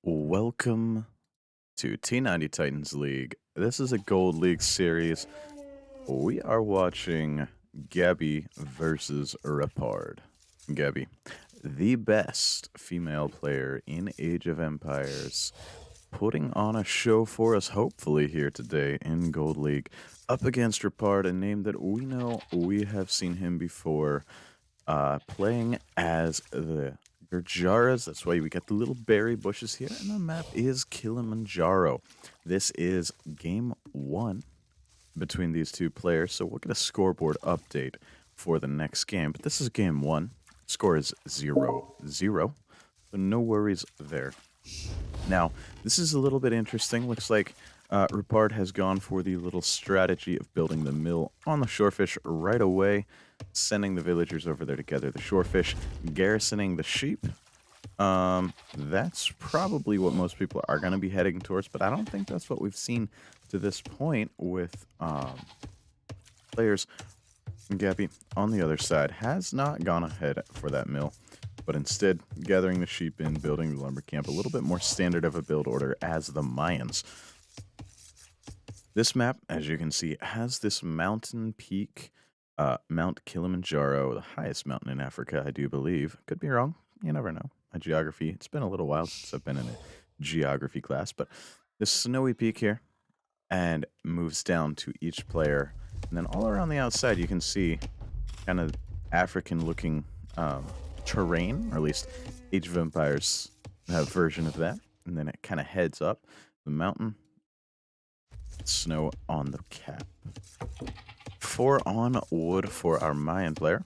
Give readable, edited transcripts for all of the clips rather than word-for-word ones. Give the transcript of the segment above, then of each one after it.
Welcome to T90 Titans League. This is a Gold League series. We are watching Gabi versus Repard. Gabi, the best female player in Age of Empires, putting on a show for us hopefully here today in Gold League, up against Repard, a name that we know we have seen him before, playing as the Gurjaras. That's why we got the little berry bushes here, and the map is Kilimanjaro. This is game one between these two players, so we'll get a scoreboard update for the next game. But this is game one. Score is 0-0, so no worries there. Now, this is a little bit interesting. Looks like Repard has gone for the little strategy of building the mill on the shorefish right away, sending the villagers over there to gather the shorefish, garrisoning the sheep. That's probably what most people are going to be heading towards, but I don't think that's what we've seen to this point with players. Gabi, on the other side, has not gone ahead for that mill, but instead gathering the sheep in, building the lumber camp, a little bit more standard of a build order as the Mayans. This map, as you can see, has this mountain peak, Mount Kilimanjaro, the highest mountain in Africa, I do believe. Could be wrong. You never know. A geography. It's been a little while since I've been in a geography class, but this snowy peak here, and moves down to each player. And then all around the outside, you can see kind of African-looking terrain, or at least Age of Empires version of that. And then it kind of heads up the mountain. Snow on the cap. 4 on wood for our Mayan player.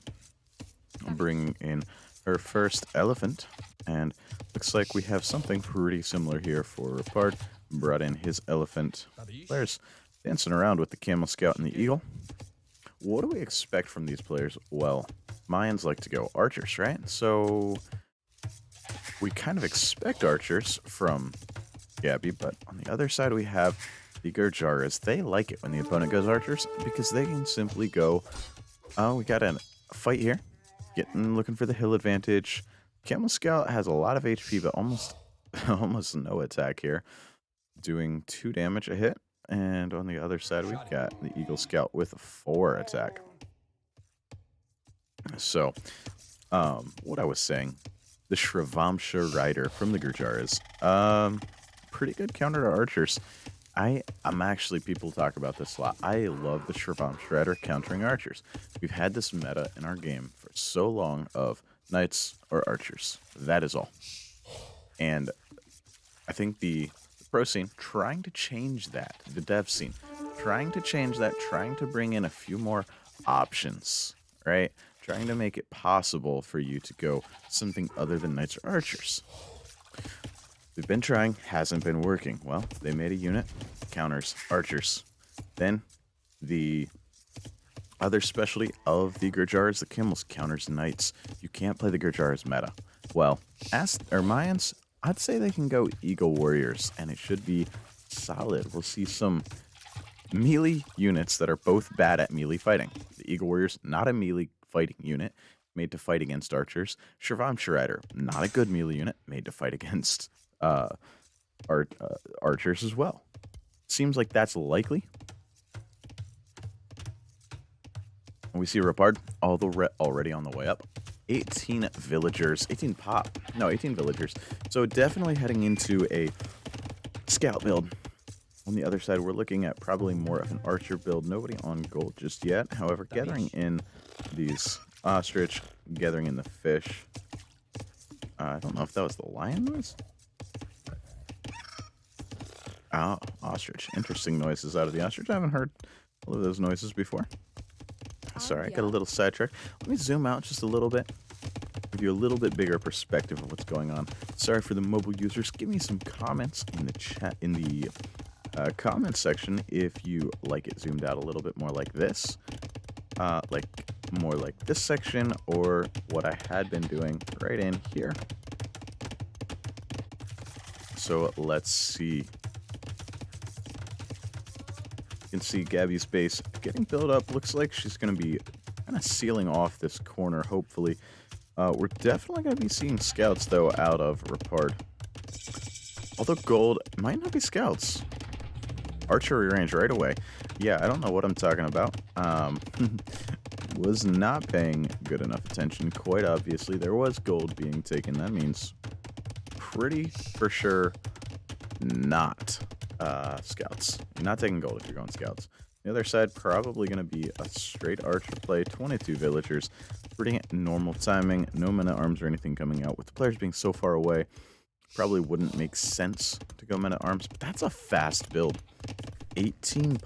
Bringing in her first elephant. And looks like we have something pretty similar here for Repard. Brought in his elephant. Players dancing around with the camel scout and the eagle. What do we expect from these players? Well, Mayans like to go archers, right? So we kind of expect archers from Gabi, but on the other side we have the Gurjaras. They like it when the opponent goes archers because they can simply go, oh, we got a fight here, looking for the hill advantage. Camel Scout has a lot of HP, but almost no attack here, doing 2 damage a hit. And on the other side, we've got the Eagle Scout with 4 attack. So, what I was saying, the Shrivamsha Rider from the Gurjaras, pretty good counter to archers. I'm actually, people talk about this a lot. I love the Shrivamsha Rider countering archers. We've had this meta in our game for so long of knights or archers. That is all. And I think the pro scene trying to change that, the dev scene trying to change that, trying to bring in a few more options, right? Trying to make it possible for you to go something other than knights or archers. They've been trying, hasn't been working. Well, they made a unit, counters archers. Then the other specialty of the Gurjaras, the camels, counters knights. You can't play the Gurjaras meta. Well, Mayans, I'd say they can go Eagle Warriors, and it should be solid. We'll see some melee units that are both bad at melee fighting. The Eagle Warriors, not a melee fighting unit, made to fight against archers. Shrivamsha Rider, not a good melee unit, made to fight against archers as well. Seems like that's likely. We see Repard already on the way up. 18 villagers, 18 villagers. So definitely heading into a scout build. On the other side, we're looking at probably more of an archer build. Nobody on gold just yet. However, gathering in these ostrich, gathering in the fish. I don't know if that was the lion noise. Oh, ostrich. Interesting noises out of the ostrich. I haven't heard all of those noises before. Sorry, I got a little sidetracked. Let me zoom out just a little bit. Give you a little bit bigger perspective of what's going on. Sorry for the mobile users. Give me some comments in the chat, in the comment section if you like it zoomed out a little bit more like this. Like more like this section, or what I had been doing right in here. So let's see. You can see Gabi's base getting built up. Looks like she's going to be kind of sealing off this corner, hopefully. We're definitely going to be seeing scouts, though, out of Repard. Although gold might not be scouts. Archery range right away. Yeah, I don't know what I'm talking about. Was not paying good enough attention. Quite obviously, there was gold being taken. That means pretty for sure not scouts. You're not taking gold if you're going scouts. The other side, probably going to be a straight archer play. 22 villagers. Pretty normal timing. No men at arms or anything coming out. With the players being so far away, probably wouldn't make sense to go men at arms. But that's a fast build. 18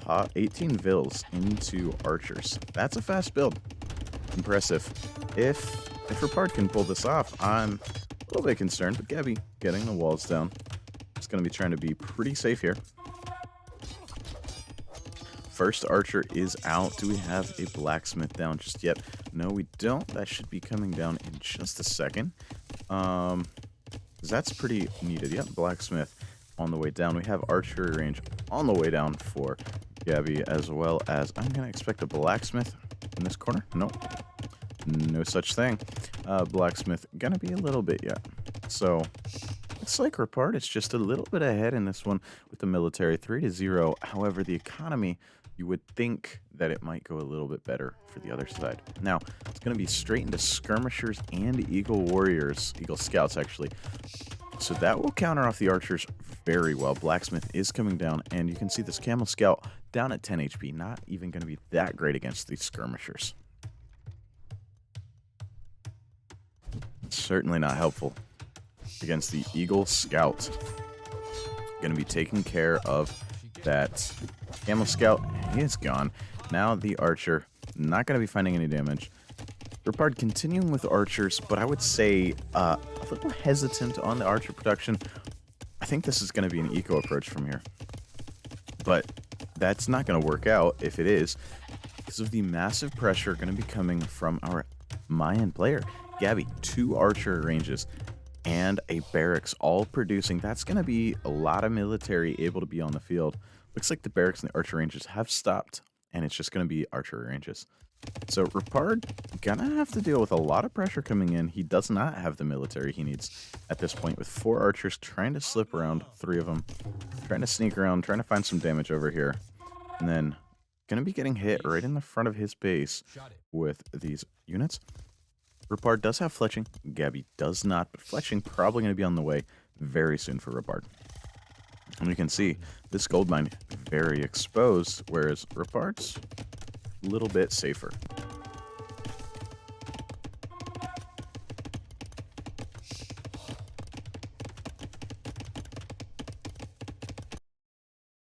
vills into archers. That's a fast build. Impressive. If Repard can pull this off, I'm a little bit concerned. But Gabi getting the walls down. It's going to be trying to be pretty safe here. First archer is out. Do we have a blacksmith down just yet? No, we don't. That should be coming down in just a second. That's pretty needed. Yep, blacksmith on the way down. We have archery range on the way down for Gabi, as well as I'm going to expect a blacksmith in this corner. Nope. No such thing. Blacksmith going to be a little bit yet. So looks like Repard is just a little bit ahead in this one with the military 3-0. However, the economy, you would think that it might go a little bit better for the other side. Now, it's going to be straight into skirmishers and eagle warriors, eagle scouts actually. So that will counter off the archers very well. Blacksmith is coming down, and you can see this camel scout down at 10 HP. Not even going to be that great against these skirmishers. Certainly not helpful against the eagle scout. Going to be taking care of that camel scout. He is gone. Now the archer, not going to be finding any damage. Repard continuing with archers, but I would say a little hesitant on the archer production. I think this is going to be an eco approach from here. But that's not going to work out if it is, because of the massive pressure going to be coming from our Mayan player. Gabi, 2 archer ranges and a barracks all producing. That's going to be a lot of military able to be on the field. Looks like the barracks and the archer ranges have stopped, and it's just going to be archery ranges. So Repard gonna have to deal with a lot of pressure coming in. He does not have the military he needs at this point, with 4 archers trying to slip around, 3 of them trying to sneak around, trying to find some damage over here, and then gonna be getting hit right in the front of his base with these units. Repard does have fletching. Gabi does not, but fletching probably going to be on the way very soon for Repard. And you can see this gold mine very exposed, whereas Repard's a little bit safer.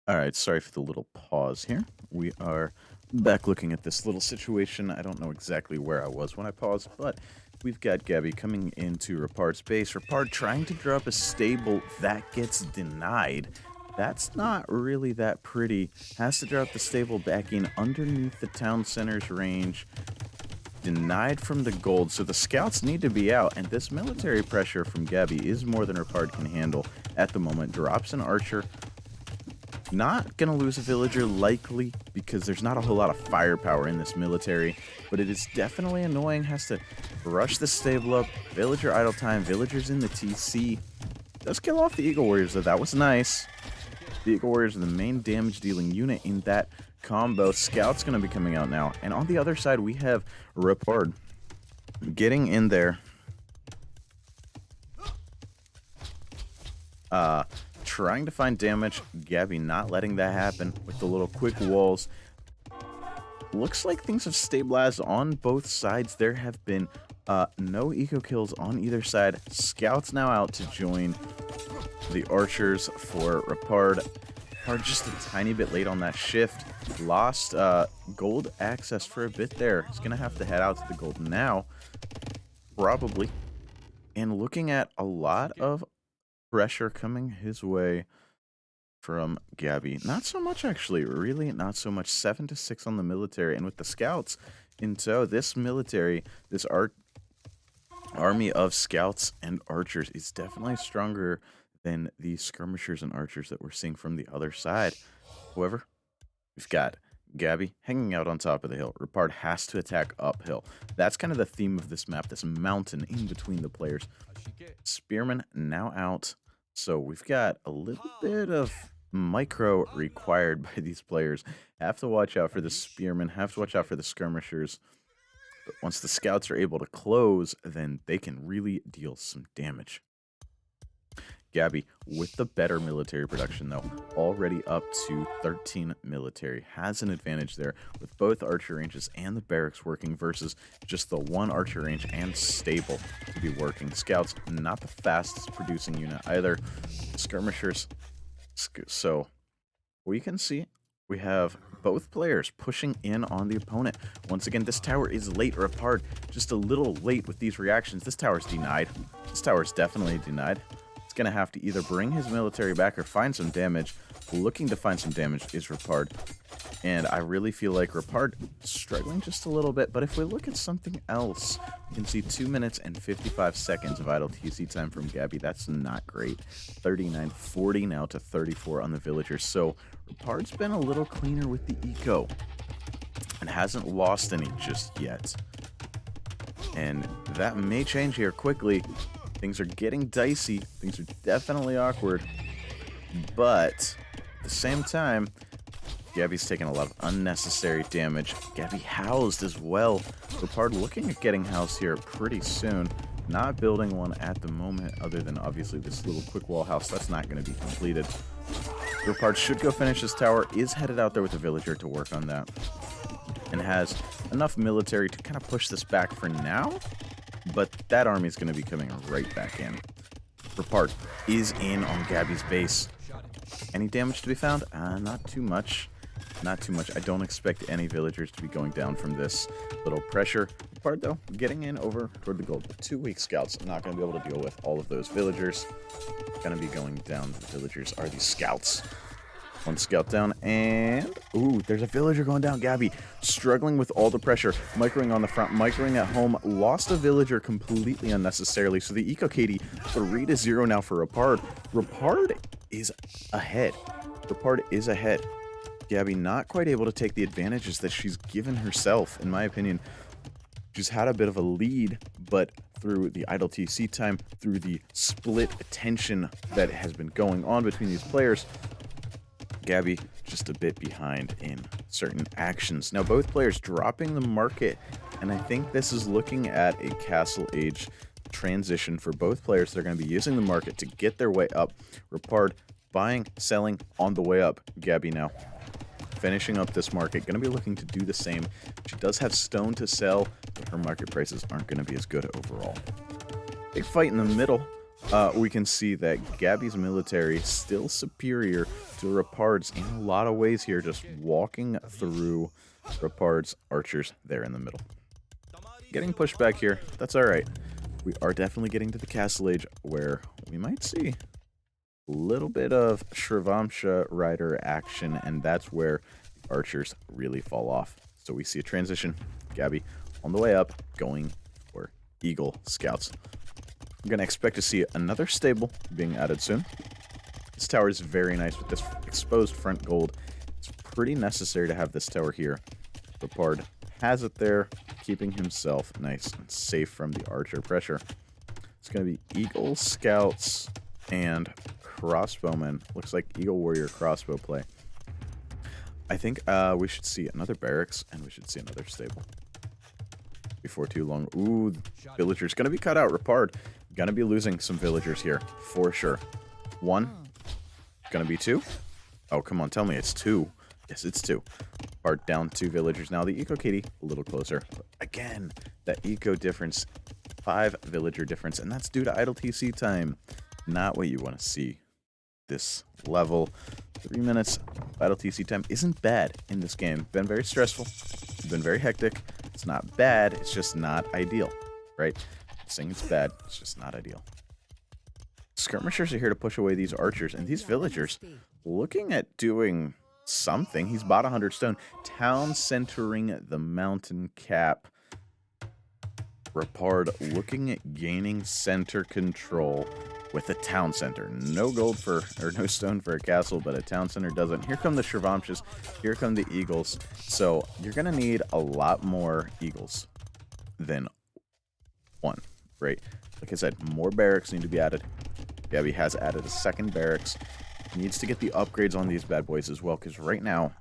Alright, sorry for the little pause here. We are back looking at this little situation. I don't know exactly where I was when I paused, but we've got Gabi coming into Repard's base. Repard trying to drop a stable. That gets denied. That's not really that pretty. Has to drop the stable back in underneath the town center's range. Denied from the gold, so the scouts need to be out, and this military pressure from Gabi is more than Repard can handle at the moment. Drops an archer. Not gonna lose a villager, likely, because there's not a whole lot of firepower in this military, but it is definitely annoying. Has to rush the stable up. Villager idle time. Villagers in the TC. Does kill off the Eagle Warriors, though. That was nice. The Eagle Warriors are the main damage-dealing unit in that combo. Scout's gonna be coming out now, and on the other side, we have Repard getting in there. Trying to find damage. Gabi not letting that happen with the little quick walls. Looks like things have stabilized on both sides. There have been no eco kills on either side. Scouts now out to join the archers for Repard. Repard just a tiny bit late on that shift. Lost gold access for a bit there. He's going to have to head out to the gold now, probably. And looking at a lot of pressure coming his way from Gabi. Not so much, actually. Really not so much. 7-6 on the military. And with the scouts in tow, this military, this army of scouts and archers is definitely stronger than the skirmishers and archers that we're seeing from the other side. However, we've got Gabi hanging out on top of the hill. Repard has to attack uphill. That's kind of the theme of this map, this mountain in between the players. Spearman now out. So we've got a little bit of micro required by these players. Have to watch out for the spearmen, have to watch out for the skirmishers. But once the scouts are able to close, then they can really deal some damage. Gabi, with the better military production, though, already up to 13 military, has an advantage there with both archer ranges and the barracks working versus just the one archer range and stable to be working. Scouts, not the fastest producing unit either. Skirmishers, so we can see we have both players pushing in on the opponent. Once again, this tower is late or apart, just a little late with these reactions. This tower is denied. This tower is definitely denied. Going to have to either bring his military back or find some damage. Looking to find some damage is Repard. And I really feel like Repard struggling just a little bit. But if we look at something else, we can see 2 minutes and 55 seconds of idle TC time from Gabi. That's not great. 39-40 now to 34 on the villagers. So Repard's been a little cleaner with the eco and hasn't lost any just yet. And that may change here quickly. Things are getting dicey. Things are definitely awkward. But at the same time, Gabi's taking a lot of unnecessary damage. Gabi housed as well. Repard looking at getting housed here pretty soon. Not building one at the moment, other than obviously this little quick wall house. That's not going to be completed. Repard should go finish this tower. Is headed out there with a villager to work on that. And has enough military to kind of push this back for now. But that army is going to be coming right back in. Repard is in on Gabi's base. Any damage to be found? Not too much. Not too much. I don't expect any villagers to be going down from this little pressure. Repard, though, getting in over toward the gold. 2 weak scouts. Not going to be able to deal with all of those villagers. Going to be going down. The villagers are these scouts. One scout down, and ooh, there's a villager going down. Gabi struggling with all the pressure, microing on the front, microing at home, lost a villager completely unnecessarily. So the Eco Katie 3-0 now for Repard. Repard is ahead. Repard is ahead. Gabi not quite able to take the advantages that she's given herself, in my opinion. She's had a bit of a lead, but through the idle TC time, through the split attention that has been going on between these players, Gabi just a bit behind in certain actions. Now both players dropping the market, and I think this is looking at a Castle Age transition for both players. They're going to be using the market to get their way up. Repard buying, selling on the way up. Gabi now finishing up this market, going to be looking to do the same. She does have stone to sell, but her market prices aren't going to be as good overall. Big fight in the middle. We can see that Gabi's military is still superior to Repard's in a lot of ways here, just walking through Repard's archers there in the middle. Getting pushed back here, that's alright. We are definitely getting to the Castle Age where we might see a little bit of Shrivamsha rider action, and that's where the archers really fall off. So we see a transition. Gabi on the way up, going for Eagle Scouts. I'm going to expect to see another stable being added soon. This tower is very nice with this exposed front gold. It's pretty necessary to have this tower here. Repard has it there, keeping himself nice and safe from the archer pressure. It's going to be Eagle Scouts and Crossbowmen. Looks like Eagle Warrior crossbow play. I think we should see another barracks, and we should see another stable before too long. Ooh, villagers going to be cut out. Repard going to be losing some villagers here for sure. One. Going to be two. Oh, come on. Tell me it's two. Yes, it's two. Repard down 2 villagers. Now the Eco Katie a little closer. But again, that eco difference. 5 villager difference. And that's due to idle TC time. Not what you want to see. This level. 3 minutes of idle TC time isn't bad in this game. Been very stressful. Been very hectic. It's not bad. It's just not ideal. Right? Saying it's bad, it's just not ideal. Skirmishers are here to push away these archers, and these villagers looking at doing something. He's bought 100 stone. Town centering the mountain cap. Repard looking at gaining center control with a town center. No gold for, or no stone for a castle, but a town center doesn't. Here come the Shrivamshas. Here come the eagles. So you're going to need a lot more eagles than one. Right? Like I said, more barracks need to be added. Gabi has added a second barracks. Needs to get the upgrades on these bad boys as well, because right now,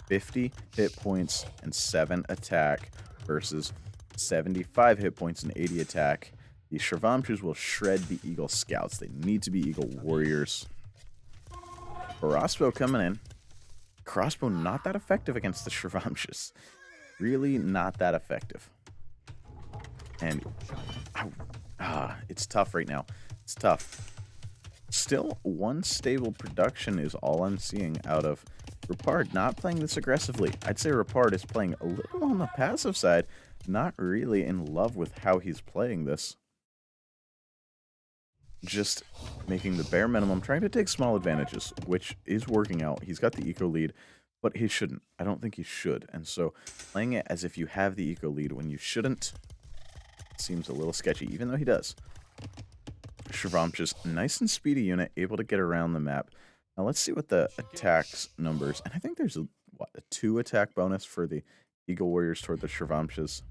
50 hit points and 7 attack versus 75 hit points and 80 attack. The Shrivamshas will shred the Eagle Scouts. They need to be Eagle Warriors. Crossbow coming in. Crossbow not that effective against the Shrivamshas. Really not that effective. And it's tough right now. It's tough. Still, one stable production is all I'm seeing out of Repard. Not playing this aggressively. I'd say Repard is playing a little on the passive side. Not really in love with how he's playing this. Just making the bare minimum, trying to take small advantages, which is working out. He's got the eco lead, but he shouldn't. I don't think he should. And so playing it as if you have the eco lead when you shouldn't seems a little sketchy, even though he does. Shrivamsha's nice and speedy unit, able to get around the map. Now let's see what the attacks numbers, and I think there's a 2 attack bonus for the Eagle Warriors toward the Shrivamshas.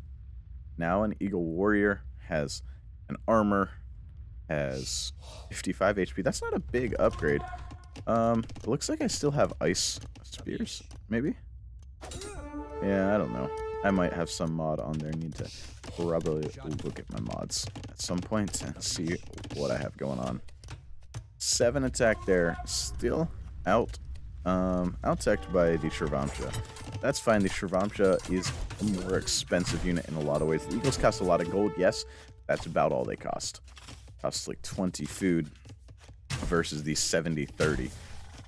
Now an Eagle Warrior has an armor, has 55 HP. That's not a big upgrade. It looks like I still have ice spears, maybe? Yeah, I don't know. I might have some mod on there. Need to probably look at my mods at some point and see what I have going on. 7 attack there. Still out-teched by the Shrivamsha. That's fine. The Shrivamsha is a more expensive unit in a lot of ways. The Eagles cost a lot of gold, yes. That's about all they cost. Costs like 20 food versus the 70-30.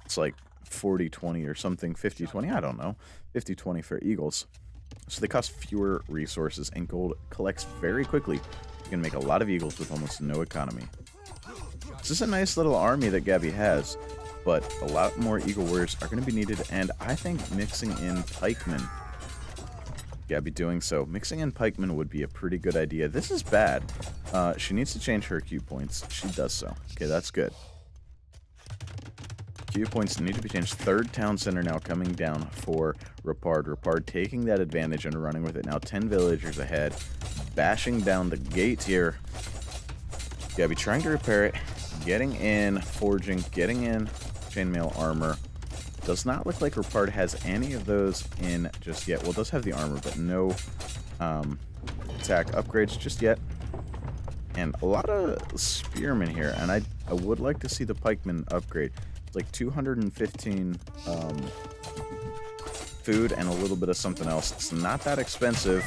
It's like 40-20 or something, 50-20, I don't know. 50-20 for Eagles. So they cost fewer resources, and gold collects very quickly. You can make a lot of Eagles with almost no economy. This is a nice little army that Gabi has, but a lot more Eagle Warriors are going to be needed, and I think mixing in pikemen, Gabi doing so, mixing in pikemen would be a pretty good idea. This is bad. She needs to change her Q points. She does so. Okay, that's good. Q points need to be changed. Third town center now coming down for Repard. Repard taking that advantage and running with it. Now 10 villagers ahead. Bashing down the gate here. Gabi trying to repair it. Getting in forging. Getting in chainmail armor. Does not look like Repard has any of those in just yet. Well, it does have the armor, but no attack upgrades just yet. And a lot of spearmen here. And I would like to see the pikemen upgrade. It's like 215 food and a little bit of something else. It's not that expensive,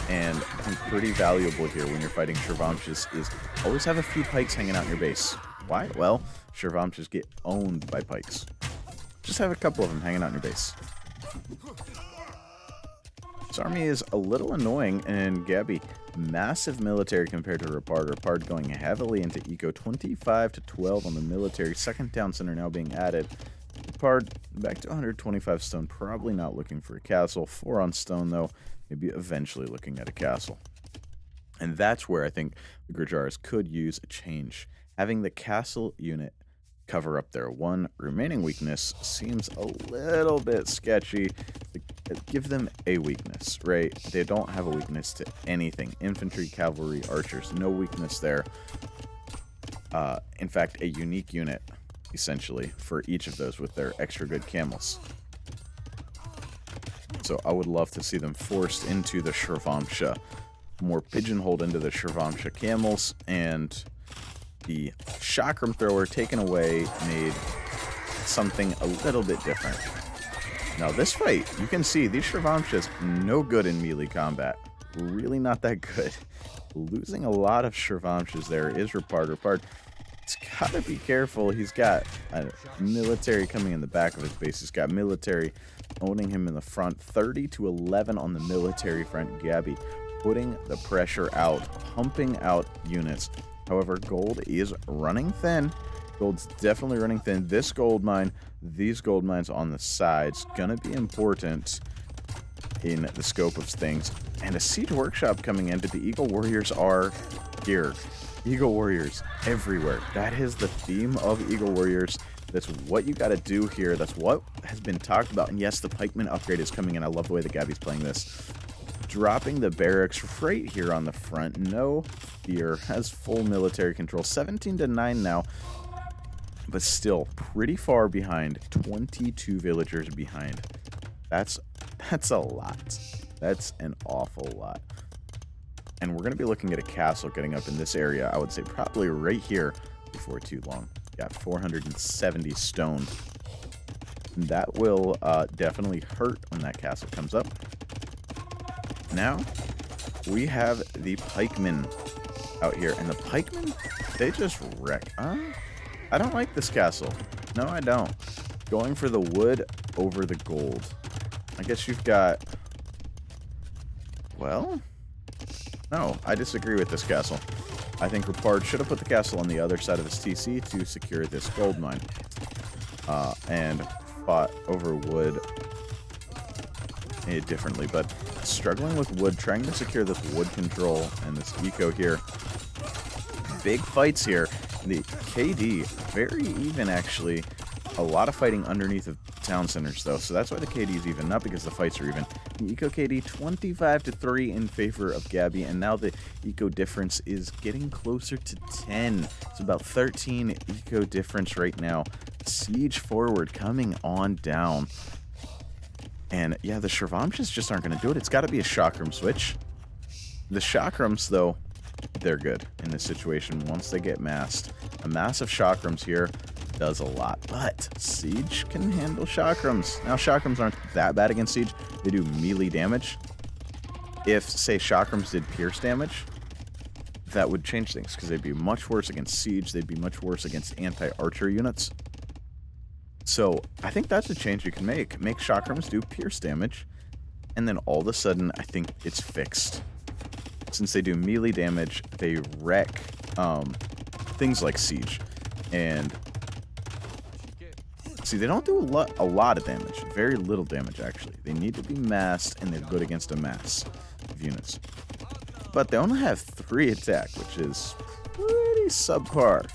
and I think pretty valuable here when you're fighting Shrivamshas is always have a few pikes hanging out in your base. Why? Well, Shrivamshas get owned by pikes. Just have a couple of them hanging out in your base. This army is a little annoying, and Gabi, massive military compared to Repard. Repard going heavily into eco, 25-12 on the military. Second town center now being added. Repard back to 125 stone, probably not looking for a castle. 4 on stone though, maybe eventually looking at a castle. And that's where I think the Gurjaras could use a change. Having the castle unit cover up their one remaining weakness seems a little bit sketchy. Give them a weakness, right? They don't have a weakness to anything. Infantry, cavalry, archers, no weakness there. In fact, a unique unit, essentially, for each of those with their extra good camels. So I would love to see them forced into the Shrivamsha, more pigeonholed into the Shrivamsha camels, and the chakram thrower taken away made something a little bit different. Now this fight, you can see these Shrivamshas no good in melee combat. Really not that good. Losing a lot of Shrivamshas there is Repard. Repard, he's got to be careful. He's got military coming in the back of his base. He's got military owning him in the front. 30-11 on the military front. Gabi putting the pressure out, pumping out units. However, gold is running thin. Gold's definitely running thin. This gold mine, these gold mines on the sides, gonna be important in the scope of things. And a siege workshop coming in, but the Eagle Warriors are here. Eagle Warriors everywhere. That is the theme of Eagle Warriors. That's what you got to do here. That's what has been talked about. And yes, the pikeman upgrade is coming in. I love the way that Gabi's playing this. Dropping the barracks right here on the front. No fear. Has full military control. 17-9 now. but still pretty far behind. 22 villagers behind. That's a lot. That's an awful lot. And we're going to be looking at a castle getting up in this area. I would say probably right here before too long. Got 470 stone. And that will definitely hurt when that castle comes up. Now, we have the pikemen out here. And the pikemen, they just wreck. I don't like this castle. No, I don't. Going for the wood over the gold. I guess you've got... Well... No, I disagree with this castle. I think Repard should have put the castle on the other side of his TC to secure this gold mine. And fought over wood differently, but struggling with wood, trying to secure this wood control and this eco here. Big fights here. The KD, very even actually. A lot of fighting underneath of town centers though, so that's why the KD is even, not because the fights are even. The eco KD 25-3 in favor of Gabi, and now the eco difference is getting closer to 10. It's about 13 eco difference right now. Siege forward coming on down. And yeah, the Shravamshas just aren't going to do it. It's got to be a Chakram switch. The Chakrams though, they're good in this situation once they get massed. A mass of Chakrams here does a lot, but Siege can handle Chakrams. Now, Chakrams aren't that bad against Siege. They do melee damage. If, say, Chakrams did pierce damage, that would change things, because they'd be much worse against Siege. They'd be much worse against anti-archer units. So, I think that's a change you can make. Make Chakrams do pierce damage, and then all of a sudden, I think it's fixed. Since they do melee damage, they wreck things like Siege. And see, they don't do a lot of damage. Very little damage, actually. They need to be massed, and they're good against a mass of units. But they only have 3 attack, which is pretty subpar.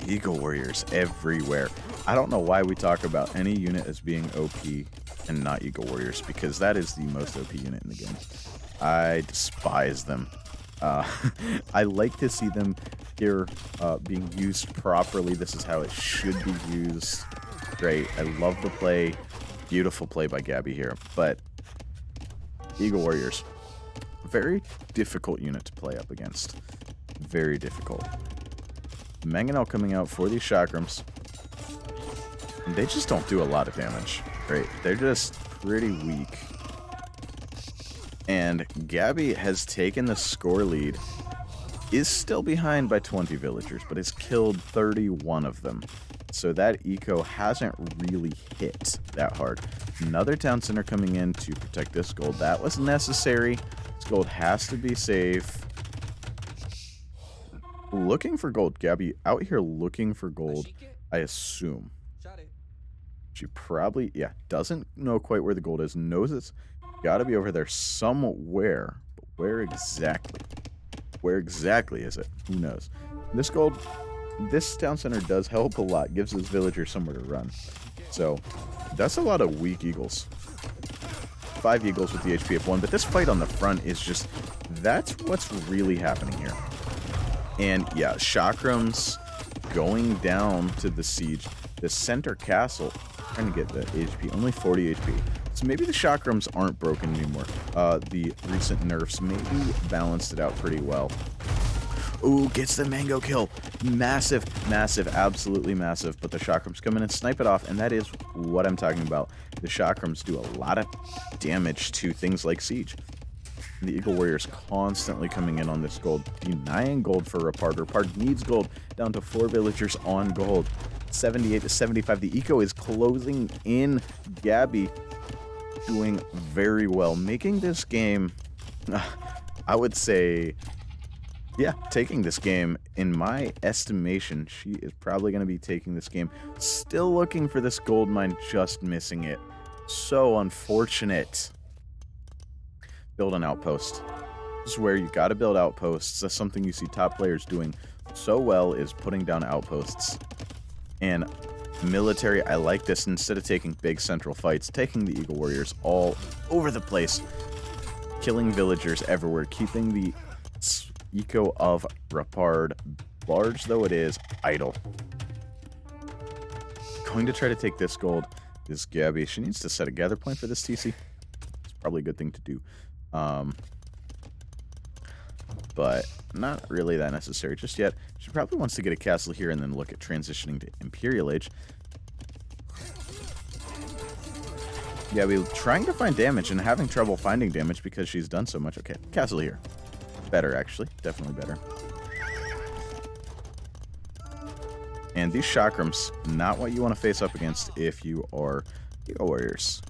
Eagle Warriors everywhere. I don't know why we talk about any unit as being OP and not Eagle Warriors, because that is the most OP unit in the game. I despise them. I like to see them here being used properly. This is how it should be used. Great. I love the play. Beautiful play by Gabi here. But Eagle Warriors, very difficult unit to play up against. Very difficult. Mangonel coming out for these Chakrams. And they just don't do a lot of damage. Right? They're just pretty weak. And Gabi has taken the score lead. Is still behind by 20 villagers, but has killed 31 of them. So that eco hasn't really hit that hard. Another town center coming in to protect this gold. That was necessary. This gold has to be safe. Looking for gold. Gabi out here looking for gold, I assume. She probably, yeah, doesn't know quite where the gold is. Knows it's got to be over there somewhere. But where exactly? Where exactly is it? Who knows? This gold, this town center does help a lot. Gives this villager somewhere to run. So, that's a lot of weak eagles. 5 eagles with the HP of 1. But this fight on the front is just, that's what's really happening here. And yeah, Chakrams going down to the siege. The center castle, trying to get the HP, only 40 HP. So maybe the Chakrams aren't broken anymore. The recent nerfs maybe balanced it out pretty well. Ooh, gets the mango kill. Massive, massive, absolutely massive. But the Chakrams come in and snipe it off, and that is what I'm talking about. The Chakrams do a lot of damage to things like Siege. And the Eagle Warriors constantly coming in on this gold, denying gold for Repard. Repard needs gold, down to 4 villagers on gold. 78 to 75. The eco is closing in. Gabi doing very well, making this game, I would say, yeah, taking this game. In my estimation, she is probably going to be taking this game. Still looking for this gold mine, just missing it. So unfortunate. Build an outpost. This is where you got to build outposts. That's something you see top players doing so well, is putting down outposts. And military, I like this. Instead of taking big central fights, taking the Eagle Warriors all over the place, killing villagers everywhere, keeping the eco of Repard, large though it is, idle. Going to try to take this gold is Gabi. She needs to set a gather point for this TC. It's probably a good thing to do. But not really that necessary just yet. She probably wants to get a castle here and then look at transitioning to Imperial Age. Gabi trying to find damage and having trouble finding damage because she's done so much. Okay, castle here. Better, actually. Definitely better. And these chakrams, not what you want to face up against if you are Eco Warriors.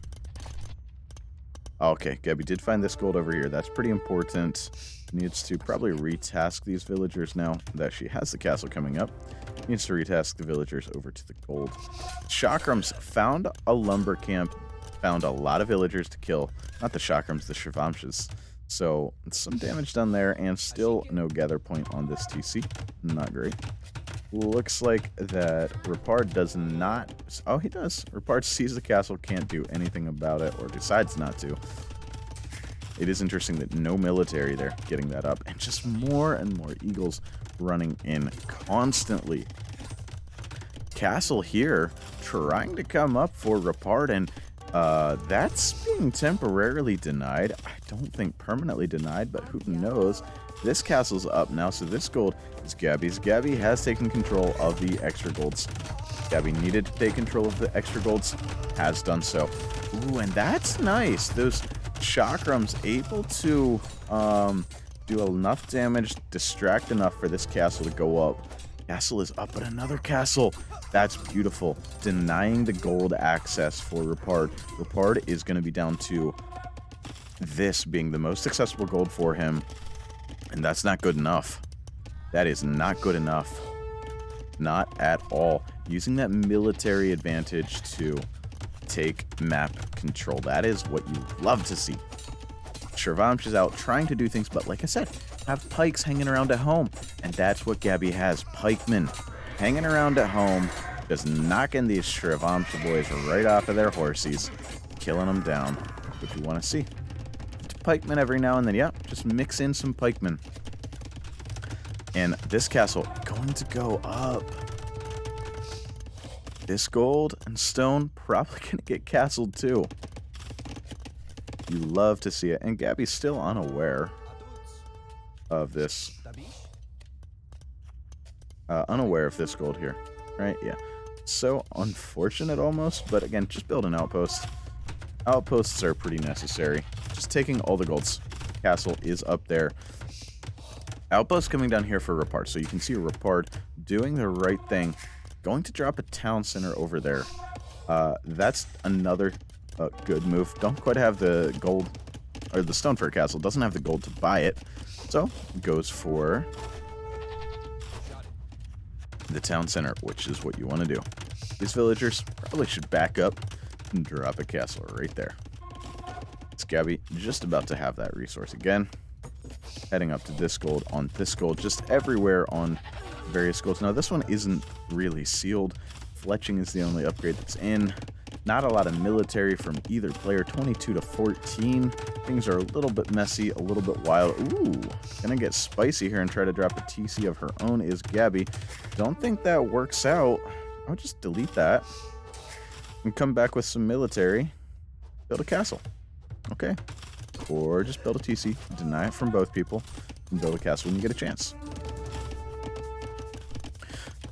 Okay, Gabi did find this gold over here. That's pretty important. Needs to probably retask these villagers now that she has the castle coming up. Needs to retask the villagers over to the gold. Chakrams found a lumber camp, found a lot of villagers to kill. Not the chakrams, the Shravamshas. So, some damage done there, and still no gather point on this TC. Not great. Looks like that Repard does not... Oh, he does. Repard sees the castle, can't do anything about it, or decides not to. It is interesting that no military there getting that up, and just more and more eagles running in constantly. Castle here trying to come up for Repard, and that's being temporarily denied. I don't think permanently denied, but who knows. This castle's up now, so this gold is Gabi's. Gabi has taken control of the extra golds. Gabi needed to take control of the extra golds, has done so. Ooh, and that's nice. Those chakrams able to do enough damage, distract enough for this castle to go up. Castle is up, but another castle. That's beautiful. Denying the gold access for Repard. Repard is going to be down to this being the most accessible gold for him. And that's not good enough. That is not good enough. Not at all. Using that military advantage to take map control. That is what you love to see. Shravamsh is out trying to do things, but like I said, have pikes hanging around at home. And that's what Gabi has. Pikemen hanging around at home, just knocking these Shravamsh boys right off of their horses, killing them down. What you want to see. Pikemen every now and then, yeah, just mix in some pikemen. And this castle going to go up. This gold and stone probably going to get castled too. You love to see it. And Gabi's still unaware of this. Unaware of this gold here, right? Yeah. So unfortunate almost, but again, just build an outpost. Outposts are pretty necessary. Just taking all the golds. Castle is up there. Outpost coming down here for Repard. So you can see Repard doing the right thing. Going to drop a town center over there. That's another good move. Don't quite have the gold, or the stone for a castle. Doesn't have the gold to buy it. So goes for the town center, which is what you want to do. These villagers probably should back up and drop a castle right there. It's Gabi just about to have that resource again. Heading up to this gold, on this gold, just everywhere on various golds. Now this one isn't really sealed. Fletching is the only upgrade that's in. Not a lot of military from either player. 22 to 14. Things are a little bit messy, a little bit wild. Ooh, gonna get spicy here and try to drop a TC of her own is Gabi. Don't think that works out. I'll just delete that and come back with some military. Build a castle. Okay. Or just build a TC. Deny it from both people. And build a castle when you get a chance.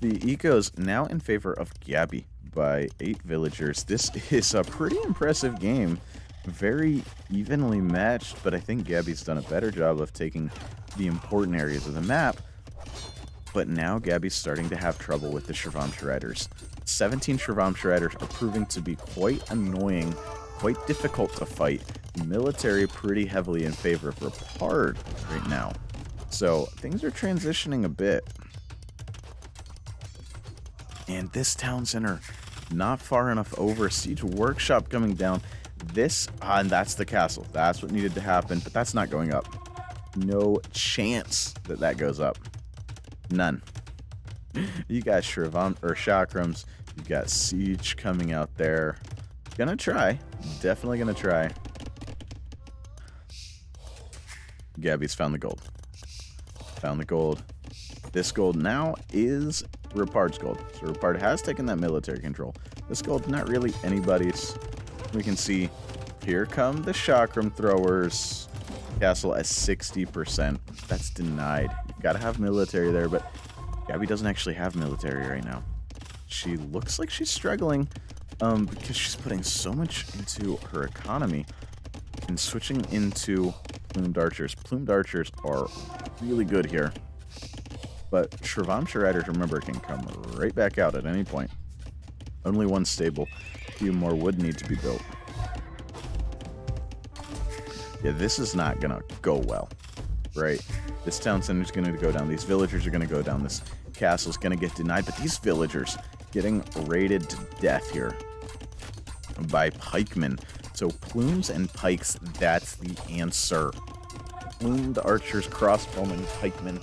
The eco's now in favor of Gabi by 8 villagers. This is a pretty impressive game. Very evenly matched, but I think Gabi's done a better job of taking the important areas of the map. But now Gabi's starting to have trouble with the Shravamsh Riders. 17 Shravamsh Riders are proving to be quite annoying, quite difficult to fight. Military pretty heavily in favor of Repard right now. So things are transitioning a bit. And this town center, not far enough over. Siege Workshop coming down. This, and that's the castle. That's what needed to happen, but that's not going up. No chance that that goes up. None. You got chakrams. You got Siege coming out there. Gonna try. Definitely gonna try. Gabi's found the gold. Found the gold. This gold now is Repard's gold. So Repard has taken that military control. This gold, not really anybody's. We can see here come the chakram throwers. Castle at 60%. That's denied. You've got to have military there, but Gabi doesn't actually have military right now. She looks like she's struggling because she's putting so much into her economy and switching into plumed archers. Plumed archers are really good here. But Shravamsha Riders, remember, can come right back out at any point. Only one stable. A few more would need to be built. Yeah, this is not going to go well, right? This town center is going to go down. These villagers are going to go down. This castle's going to get denied. But these villagers getting raided to death here by pikemen. So plumes and pikes, that's the answer. Plumed archers, crossbowmen, pikemen.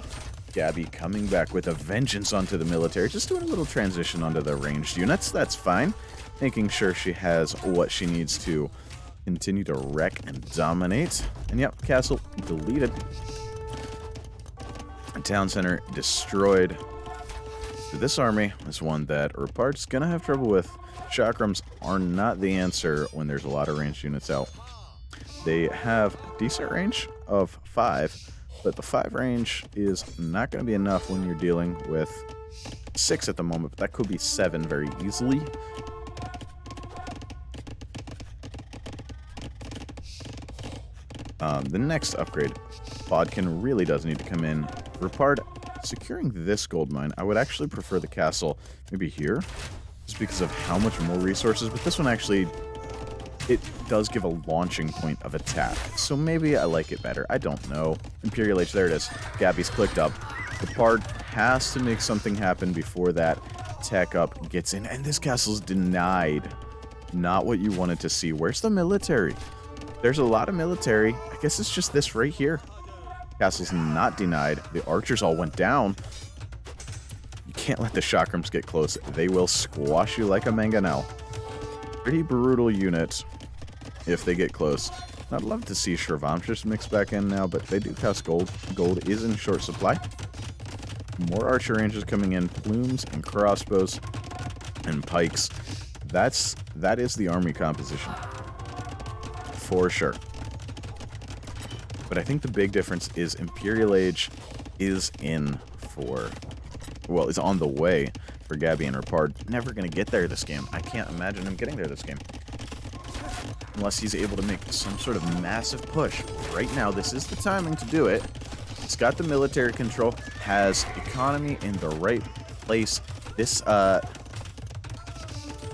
Gabi coming back with a vengeance onto the military. Just doing a little transition onto the ranged units. That's fine. Making sure she has what she needs to continue to wreck and dominate. And yep, castle deleted. Town center destroyed. This army is one that Repard's gonna have trouble with. Chakrams are not the answer when there's a lot of ranged units out. They have decent range of 5, but the 5 range is not going to be enough when you're dealing with 6 at the moment, but that could be 7 very easily. The next upgrade, Bodkin really does need to come in. Repard securing this gold mine. I would actually prefer the castle maybe here, just because of how much more resources, but this one actually, it does give a launching point of attack. So maybe I like it better. I don't know. Imperial Age, there it is. Gabi's clicked up. Repard has to make something happen before that tech up gets in. And this castle's denied. Not what you wanted to see. Where's the military? There's a lot of military. I guess it's just this right here. Castle's not denied. The archers all went down. You can't let the chakrams get close. They will squash you like a mangonel. Pretty brutal unit if they get close. I'd love to see Shravamshas mixed back in now, but they do cost gold. Gold is in short supply. More archer ranges coming in, plumes and crossbows and pikes. That is the army composition. For sure. But I think the big difference is Imperial Age is in for, well, is on the way for Gabi and Repard. Never going to get there this game. I can't imagine him getting there this game. Unless he's able to make some sort of massive push. Right now, this is the timing to do it. It's got the military control, has economy in the right place. This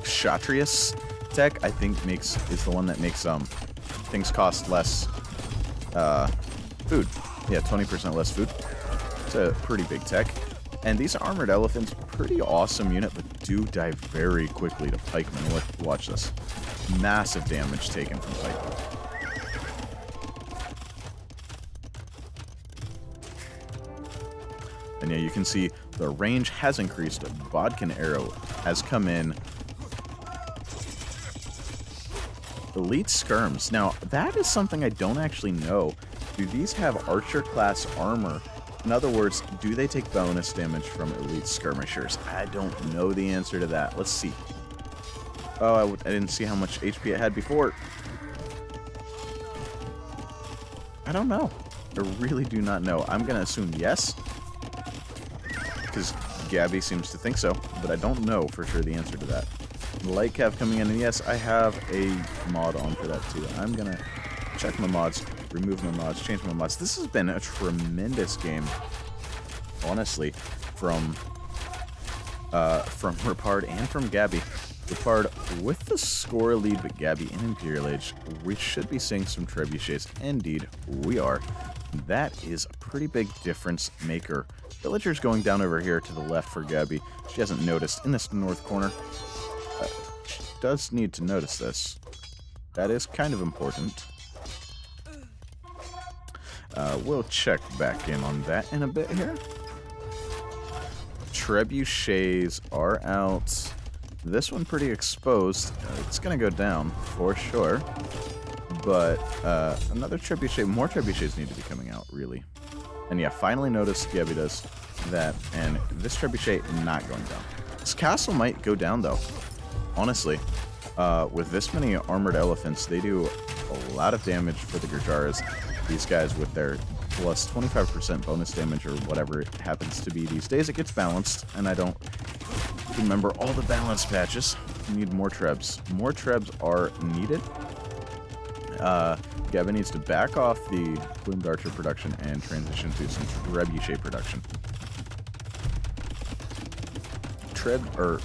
Kshatriyas tech, I think, is the one that makes things cost less food. Yeah, 20% less food. It's a pretty big tech. And these armored elephants, pretty awesome unit, but do die very quickly to pikemen. Watch this. Massive damage taken from pikemen. And yeah, you can see the range has increased. Bodkin arrow has come in. Elite skirms. Now, that is something I don't actually know. Do these have archer class armor? In other words, do they take bonus damage from elite skirmishers? I don't know the answer to that. Let's see. Oh, I didn't see how much HP it had before. I don't know. I really do not know. I'm going to assume yes, because Gabi seems to think so, but I don't know for sure the answer to that. Lightcav coming in, and yes, I have a mod on for that too. I'm going to check my mods, remove my mods, change my mods. This has been a tremendous game, honestly, from Repard and from Gabi. Repard with the score lead, but Gabi in Imperial Age. We should be seeing some trebuchets. Indeed, we are. That is a pretty big difference maker. Villagers going down over here to the left for Gabi. She hasn't noticed in this north corner. She does need to notice this. That is kind of important. We'll check back in on that in a bit here. Trebuchets are out. This one pretty exposed. It's going to go down for sure. But another trebuchet, more trebuchets need to be coming out, really. And yeah, finally noticed Gabi does that, and this trebuchet not going down. This castle might go down, though. Honestly, with this many armored elephants, they do a lot of damage for the Gurjaras. These guys with their plus 25% bonus damage or whatever it happens to be these days. It gets balanced, and I don't remember all the balance patches. We need more trebs. More trebs are needed. Gabi needs to back off the plumed archer production and transition to some trebuchet production.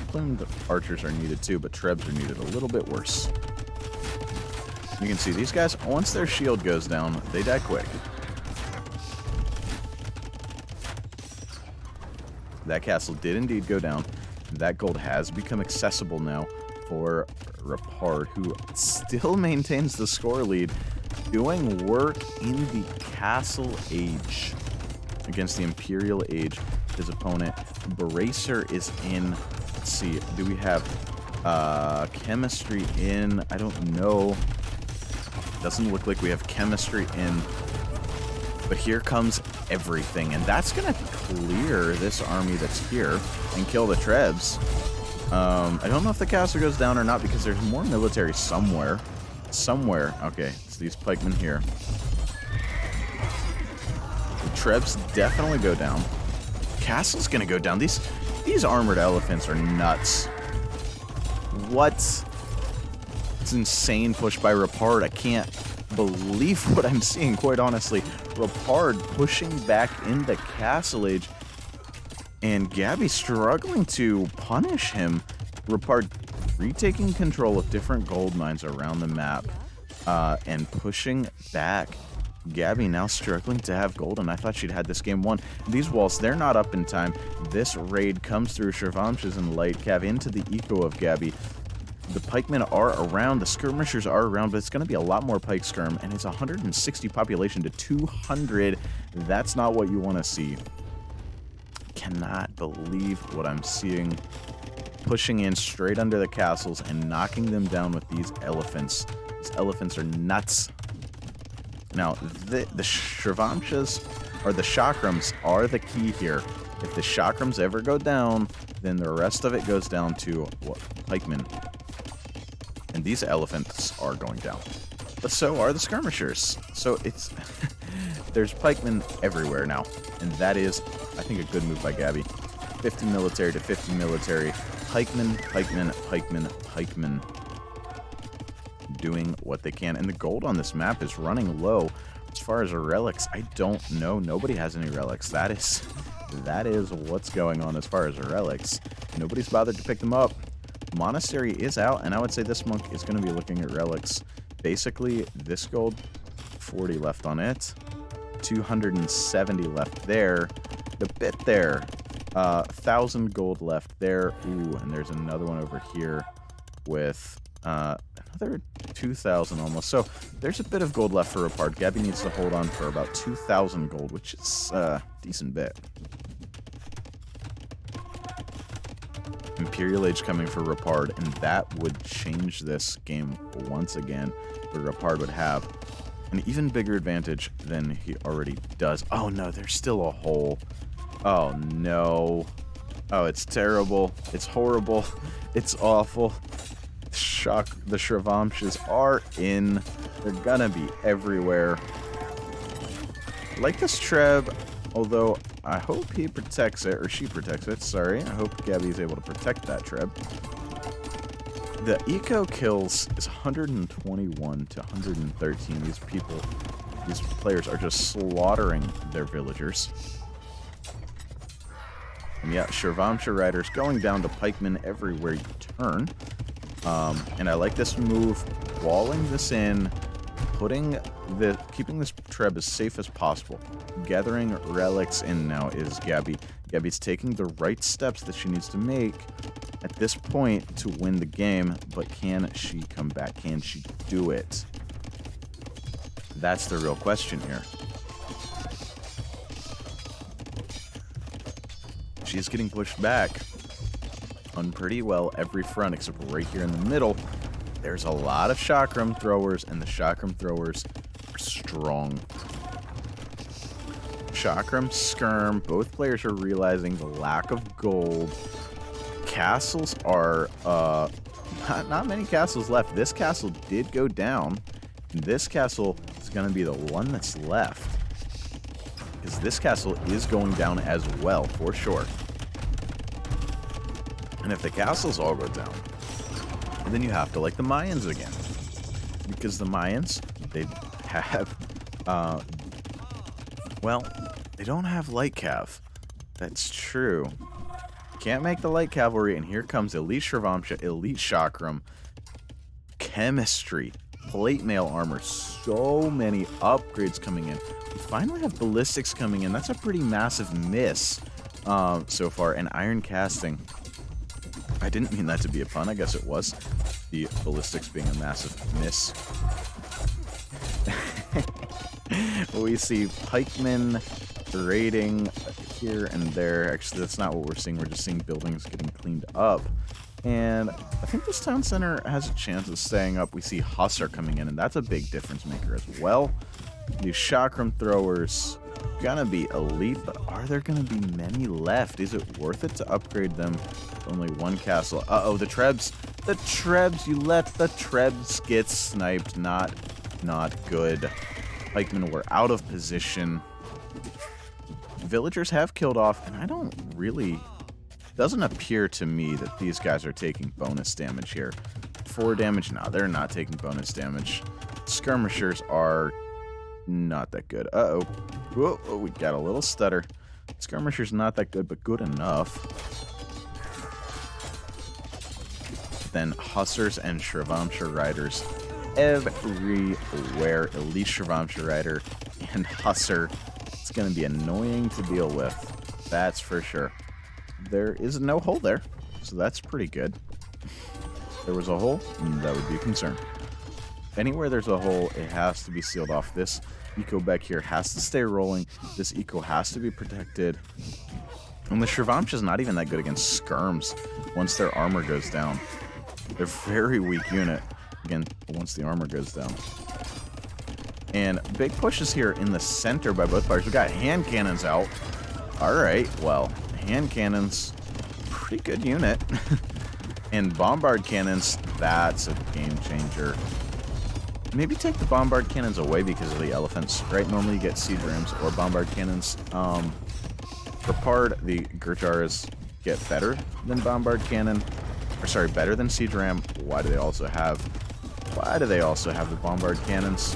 Plumed archers are needed too, but trebs are needed a little bit worse. You can see these guys, once their shield goes down, they die quick. That castle did indeed go down. That gold has become accessible now for Repard, who still maintains the score lead, doing work in the Castle Age against the Imperial Age. His opponent, Bracer, is in. Let's see, do we have chemistry in? I don't know. Doesn't look like we have chemistry in. But here comes everything, and that's going to clear this army that's here and kill the trebs. I don't know if the castle goes down or not because there's more military somewhere. Okay, it's these pikemen here. The trebs definitely go down. Castle's going to go down. These armored elephants are nuts. What? It's insane push by Repard. I can't believe what I'm seeing, quite honestly. Repard pushing back in the Castle Age, and Gabi struggling to punish him. Repard retaking control of different gold mines around the map and pushing back. Gabi now struggling to have gold, and I thought she'd had this game won. These walls, they're not up in time. This raid comes through Shirvanshahs and Light Cav into the eco of Gabi. The pikemen are around, the skirmishers are around, but it's going to be a lot more pike skirm, and it's 160 population to 200. That's not what you want to see. Cannot believe what I'm seeing. Pushing in straight under the castles and knocking them down with these elephants. These elephants are nuts. Now, the Shirvanshahs, or the chakrams, are the key here. If the chakrams ever go down, then the rest of it goes down to what? Pikemen. And these elephants are going down. But so are the skirmishers. So it's... there's pikemen everywhere now. And that is, I think, a good move by Gabi. 50 military to 50 military. Pikemen, pikemen, pikemen, pikemen. Doing what they can. And the gold on this map is running low. As far as relics, I don't know. Nobody has any relics. That is what's going on as far as relics. Nobody's bothered to pick them up. Monastery is out, and I would say this monk is going to be looking at relics. Basically, this gold, 40 left on it, 270 left there, the bit there, 1,000 gold left there. Ooh, and there's another one over here with another 2,000 almost. So there's a bit of gold left for Repard. Gabi needs to hold on for about 2,000 gold, which is a decent bit. Imperial Age coming for Repard, and that would change this game once again, where Repard would have an even bigger advantage than he already does. Oh no, there's still a hole. Oh no. Oh, it's terrible. It's horrible. It's awful. The Shirvanshahs are in. They're gonna be everywhere. Like this Treb, although I hope he protects it, or she protects it, sorry. I hope Gabi is able to protect that Treb. The eco kills is 121 to 113. These players are just slaughtering their villagers. And yeah, Shirvanshah riders going down to pikemen everywhere you turn. And I like this move, walling this in, keeping this Treb as safe as possible. Gathering relics in now is Gabi. Gabi's taking the right steps that she needs to make at this point to win the game, but can she come back? Can she do it? That's the real question here. She's getting pushed back on pretty well every front, except right here in the middle. There's a lot of chakram throwers, and the chakram throwers are strong. Chakram, Skirm, both players are realizing the lack of gold. Castles are, not many castles left. This castle did go down. And this castle is going to be the one that's left. Because this castle is going down as well, for sure. And if the castles all go down, then you have to like the Mayans again. Because the Mayans, they have, well, they don't have light cav. That's true. Can't make the light cavalry, and here comes Elite Shravamsha, Elite Chakram, Chemistry, Plate Mail Armor, so many upgrades coming in. We finally have Ballistics coming in. That's a pretty massive miss so far, and Iron Casting. I didn't mean that to be a pun, I guess it was. The Ballistics being a massive miss. We see pikemen raiding here and there. Actually, that's not what we're seeing. We're just seeing buildings getting cleaned up. And I think this town center has a chance of staying up. We see Hussar coming in, and that's a big difference maker as well. These Chakram throwers gonna be elite, but are there gonna be many left? Is it worth it to upgrade them? Only one castle. Uh-oh, the Trebs. The Trebs, you let the Trebs get sniped. Not good. Pikemen were out of position. Villagers have killed off, and I don't really... Doesn't appear to me that these guys are taking bonus damage here. 4 damage? No, they're not taking bonus damage. Skirmishers are not that good. Uh-oh. Whoa, we got a little stutter. Skirmishers not that good, but good enough. Then Hussars and Shravamsha Riders everywhere. Elite Shravamsha Rider and Hussar. It's going to be annoying to deal with. That's for sure. There is no hole there, so that's pretty good. If there was a hole, that would be a concern. Anywhere there's a hole, it has to be sealed off. This eco back here has to stay rolling. This eco has to be protected. And the Shravamsha is not even that good against skirms once their armor goes down. They're a very weak unit, again, once the armor goes down. And big pushes here in the center by both players. We got hand cannons out. Alright, well, hand cannons, pretty good unit. And bombard cannons, that's a game changer. Maybe take the bombard cannons away because of the elephants, right? Normally you get siege rams or bombard cannons. Repard, the Gurjaras get better than bombard cannon. Or sorry, better than siege ram. Why do they also have the bombard cannons?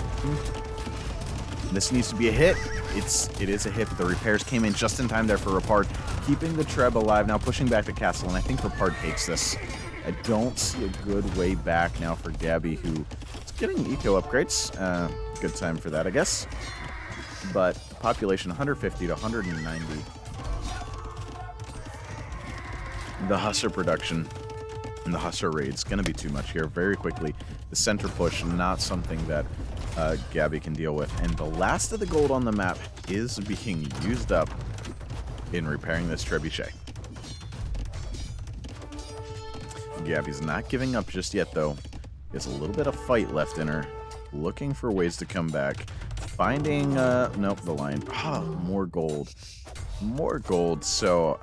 This needs to be a hit. It is a hit, but the repairs came in just in time there for Repard, keeping the Treb alive, now pushing back the castle, and I think Repard takes this. I don't see a good way back now for Gabi, who is getting eco upgrades. Good time for that, I guess. But population 150 to 190. The Hussar production and the Hussar raids going to be too much here very quickly. The center push, not something that Gabi can deal with. And the last of the gold on the map is being used up in repairing this trebuchet. Gabi's not giving up just yet, though. There's a little bit of fight left in her. Looking for ways to come back. Finding, nope, the line. Ah, more gold. More gold, so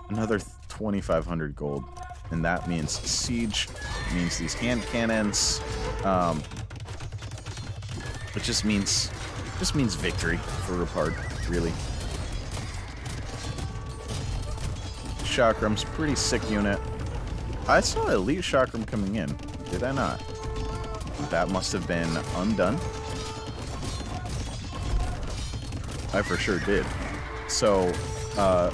another 2,500 gold. And that means siege, means these hand cannons. It just means victory for Repard, really. Chakram's pretty sick unit. I saw Elite Chakram coming in, did I not? That must have been undone. I for sure did. So,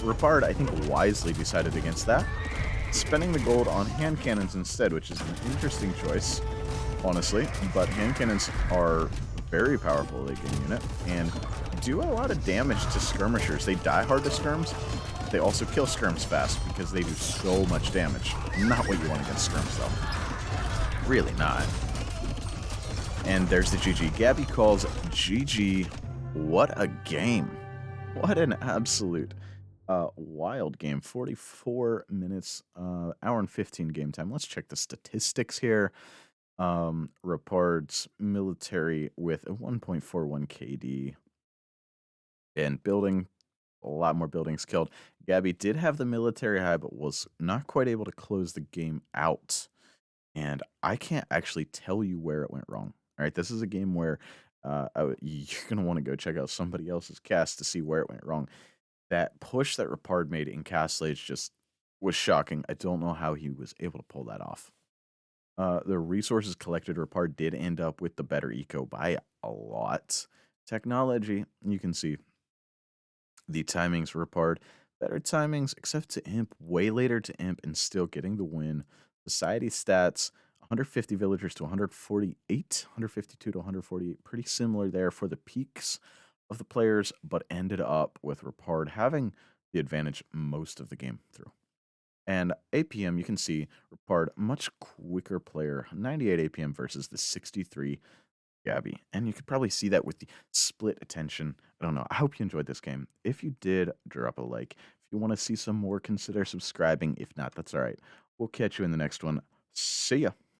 Repard, I think, wisely decided against that, spending the gold on hand cannons instead, which is an interesting choice, honestly. But hand cannons are very powerful late game unit and do a lot of damage to skirmishers. They die hard to skirms. They also kill skirms fast because they do so much damage. Not what you want against skirms, though. Really not. And there's the GG. Gabi calls GG. What a game. What an absolute wild game. 44 minutes, hour and 15 game time. Let's check the statistics here. Repard's military with a 1.41 KD. and building a lot more buildings killed. Gabby did have the military high, but was not quite able to close the game out. And I can't actually tell you where it went wrong. All right, this is a game where you're gonna want to go check out somebody else's cast to see where it went wrong. That push that Repard made in Castle Age just was shocking. I don't know how he was able to pull that off. The resources collected Repard did end up with the better eco by a lot. Technology, you can see the timings for Repard, better timings, except to Imp, way later to Imp, and still getting the win. Society stats 150 villagers to 148, 152 to 148, pretty similar there for the peaks of the players, but ended up with Repard having the advantage most of the game through. And APM, you can see Repard, much quicker player, 98 APM versus the 63 Gabi. And you could probably see that with the split attention. I don't know. I hope you enjoyed this game. If you did, drop a like. If you want to see some more, consider subscribing. If not, that's all right. We'll catch you in the next one. See ya.